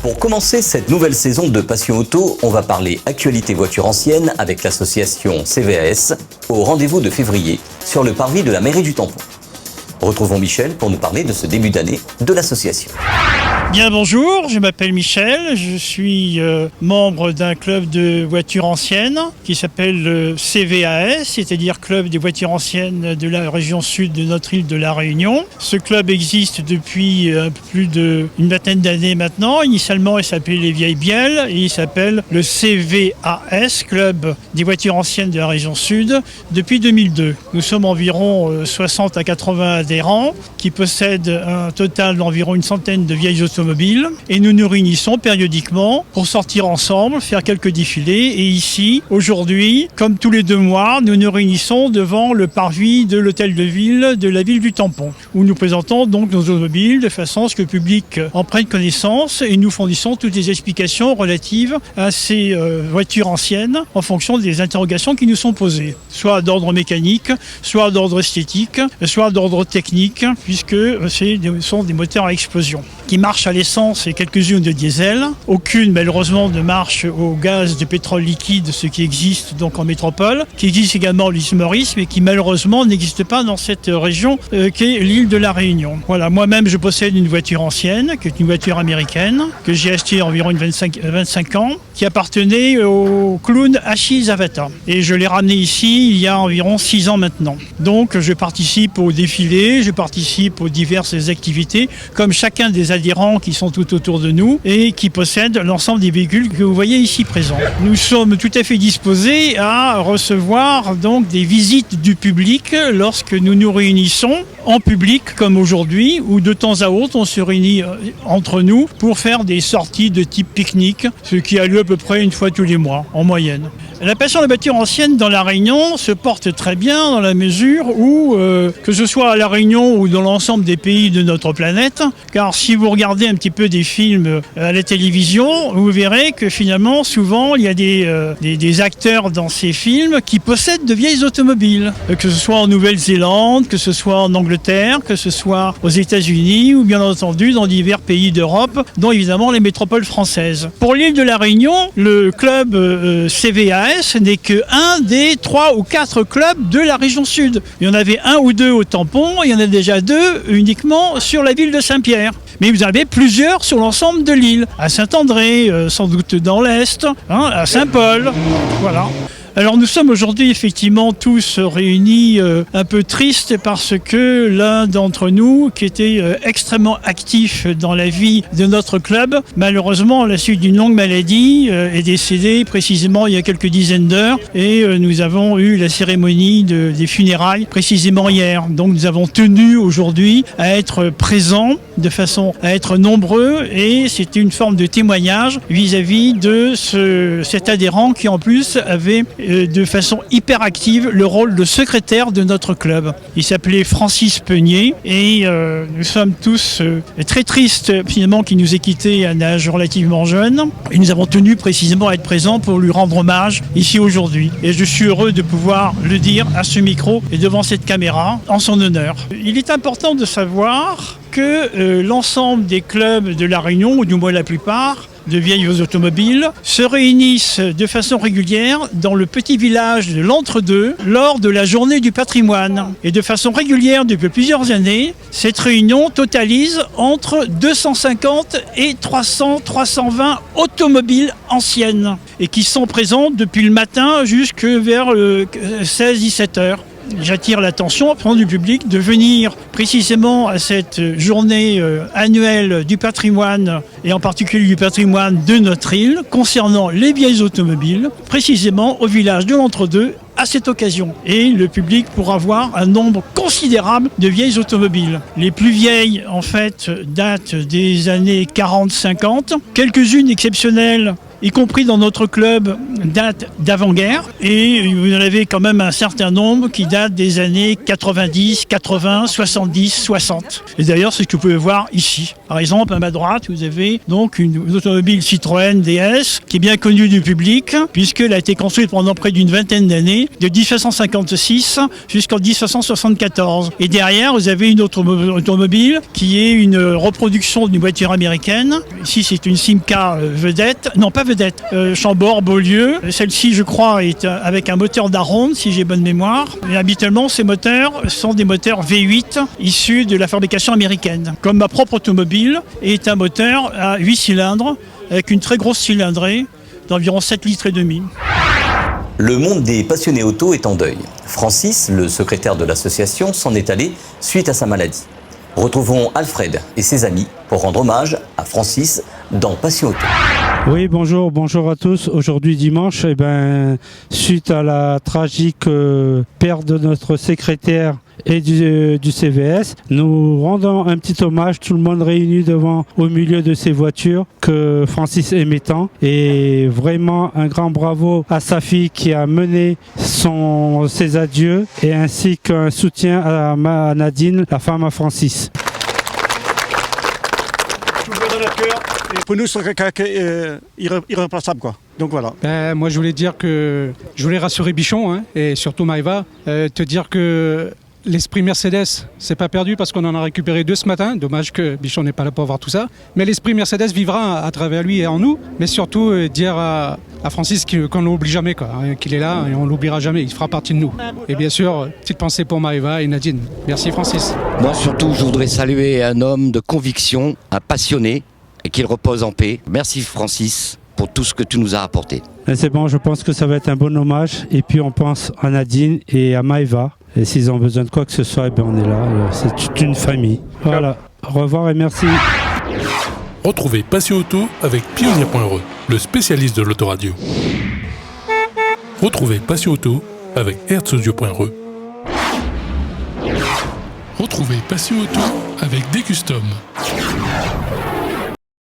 Pour commencer cette nouvelle saison de Passion Auto, on va parler actualité voiture ancienne avec l'association CVAS au rendez-vous de février sur le parvis de la mairie du Tampon. Retrouvons Michel pour nous parler de ce début d'année de l'association. Bien bonjour, je m'appelle Michel, je suis membre d'un club de voitures anciennes qui s'appelle le CVAS, c'est-à-dire Club des voitures anciennes de la région sud de notre île de la Réunion. Ce club existe depuis plus d'une vingtaine d'années maintenant. Initialement, il s'appelait les Vieilles Bielles et il s'appelle le CVAS, Club des voitures anciennes de la région sud, depuis 2002. Nous sommes environ 60 à 80 adhérents qui possèdent un total d'environ une centaine de vieilles automobiles et nous nous réunissons périodiquement pour sortir ensemble, faire quelques défilés et ici, aujourd'hui, comme tous les 2 mois, nous nous réunissons devant le parvis de l'hôtel de ville de la ville du Tampon où nous présentons donc nos automobiles de façon à ce que le public en prenne connaissance et nous fournissons toutes les explications relatives à ces voitures anciennes en fonction des interrogations qui nous sont posées, soit d'ordre mécanique, soit d'ordre esthétique, soit d'ordre technique puisque ce sont des moteurs à explosion qui marchent à l'essence et quelques-unes de diesel. Aucune malheureusement ne marche au gaz de pétrole liquide, ce qui existe donc en métropole, qui existe également l'île Maurice, mais qui malheureusement n'existe pas dans cette région qu'est l'île de la Réunion. Voilà, moi-même je possède une voiture ancienne, qui est une voiture américaine, que j'ai achetée environ 25 ans, qui appartenait au clown Hachi Zavata. Et je l'ai ramenée ici il y a environ 6 ans maintenant. Donc je participe aux défilés, je participe aux diverses activités, comme chacun des adhérents qui sont tout autour de nous et qui possèdent l'ensemble des véhicules que vous voyez ici présents. Nous sommes tout à fait disposés à recevoir donc des visites du public lorsque nous nous réunissons en public comme aujourd'hui ou de temps à autre on se réunit entre nous pour faire des sorties de type pique-nique, ce qui a lieu à peu près une fois tous les mois en moyenne. La passion de la voiture ancienne dans la Réunion se porte très bien dans la mesure où, que ce soit à la Réunion ou dans l'ensemble des pays de notre planète, car si vous regardez un petit peu des films à la télévision, vous verrez que finalement, souvent, il y a des acteurs dans ces films qui possèdent de vieilles automobiles, que ce soit en Nouvelle-Zélande, que ce soit en Angleterre, que ce soit aux États-Unis ou bien entendu dans divers pays d'Europe, dont évidemment les métropoles françaises. Pour l'île de la Réunion, le club CVAS n'est que un des 3 ou 4 clubs de la région sud. Il y en avait 1 ou 2 au Tampon, il y en a déjà 2 uniquement sur la ville de Saint-Pierre. Mais vous en avez plusieurs sur l'ensemble de l'île, à Saint-André, sans doute dans l'Est, à Saint-Paul, voilà. Alors nous sommes aujourd'hui effectivement tous réunis un peu tristes parce que l'un d'entre nous qui était extrêmement actif dans la vie de notre club, malheureusement à la suite d'une longue maladie est décédé précisément il y a quelques dizaines d'heures et nous avons eu la cérémonie des funérailles précisément hier. Donc nous avons tenu aujourd'hui à être présents de façon à être nombreux et c'était une forme de témoignage vis-à-vis de cet adhérent qui en plus avait de façon hyper active le rôle de secrétaire de notre club. Il s'appelait Francis Peunier et nous sommes tous très tristes finalement qu'il nous ait quittés à un âge relativement jeune et nous avons tenu précisément à être présents pour lui rendre hommage ici aujourd'hui. Et je suis heureux de pouvoir le dire à ce micro et devant cette caméra en son honneur. Il est important de savoir que l'ensemble des clubs de la Réunion, ou du moins la plupart, de vieilles automobiles, se réunissent de façon régulière dans le petit village de l'Entre-deux lors de la journée du patrimoine. Et de façon régulière depuis plusieurs années, cette réunion totalise entre 250 et 320 automobiles anciennes et qui sont présentes depuis le matin jusque vers 16-17 heures. J'attire l'attention du public de venir précisément à cette journée annuelle du patrimoine et en particulier du patrimoine de notre île concernant les vieilles automobiles, précisément au village de l'Entre-deux à cette occasion. Et le public pourra voir un nombre considérable de vieilles automobiles. Les plus vieilles, en fait, datent des années 40-50. Quelques-unes exceptionnelles y compris dans notre club, datent d'avant-guerre. Et vous en avez quand même un certain nombre qui datent des années 90, 80, 70, 60. Et d'ailleurs, c'est ce que vous pouvez voir ici. Par exemple, à ma droite, vous avez donc une automobile Citroën DS qui est bien connue du public puisqu'elle a été construite pendant près d'une vingtaine d'années, de 1756 jusqu'en 1774. Et derrière, vous avez une autre automobile qui est une reproduction d'une voiture américaine. Ici, c'est une Simca vedette. Non, pas vedette. Chambord-Beaulieu. Celle-ci, je crois, est avec un moteur d'Aronde, si j'ai bonne mémoire. Et habituellement, ces moteurs sont des moteurs V8 issus de la fabrication américaine. Comme ma propre automobile est un moteur à 8 cylindres avec une très grosse cylindrée d'environ 7 litres et demi. Le monde des passionnés auto est en deuil. Francis, le secrétaire de l'association, s'en est allé suite à sa maladie. Retrouvons Alfred et ses amis pour rendre hommage à Francis dans Passion Auto. Oui, bonjour à tous. Aujourd'hui dimanche, suite à la tragique perte de notre secrétaire et du CVS, nous rendons un petit hommage, tout le monde réuni au milieu de ces voitures que Francis aimait tant. Et vraiment un grand bravo à sa fille qui a mené ses adieux et ainsi qu'un soutien à Nadine, la femme à Francis. Pour nous, c'est irremplaçable, quoi. Donc voilà. Moi, je voulais rassurer Bichon et surtout Maëva, te dire que l'esprit Mercedes, c'est pas perdu parce qu'on en a récupéré 2 ce matin. Dommage que Bichon n'est pas là pour voir tout ça. Mais l'esprit Mercedes vivra à travers lui et en nous. Mais surtout, dire à Francis qu'on ne l'oublie jamais, quoi, qu'il est là et on ne l'oubliera jamais. Il fera partie de nous. Et bien sûr, petite pensée pour Maëva et Nadine. Merci Francis. Moi surtout, je voudrais saluer un homme de conviction, un passionné, et qu'il repose en paix. Merci Francis pour tout ce que tu nous as apporté. C'est bon, je pense que ça va être un bon hommage. Et puis on pense à Nadine et à Maëva. Et s'ils ont besoin de quoi que ce soit, on est là. C'est toute une famille. Voilà. Au revoir et merci. Retrouvez Passion Auto avec Pionnier.re, le spécialiste de l'autoradio. Retrouvez Passion Auto avec Herzaudio.re. Retrouvez Passion Auto avec Degustom.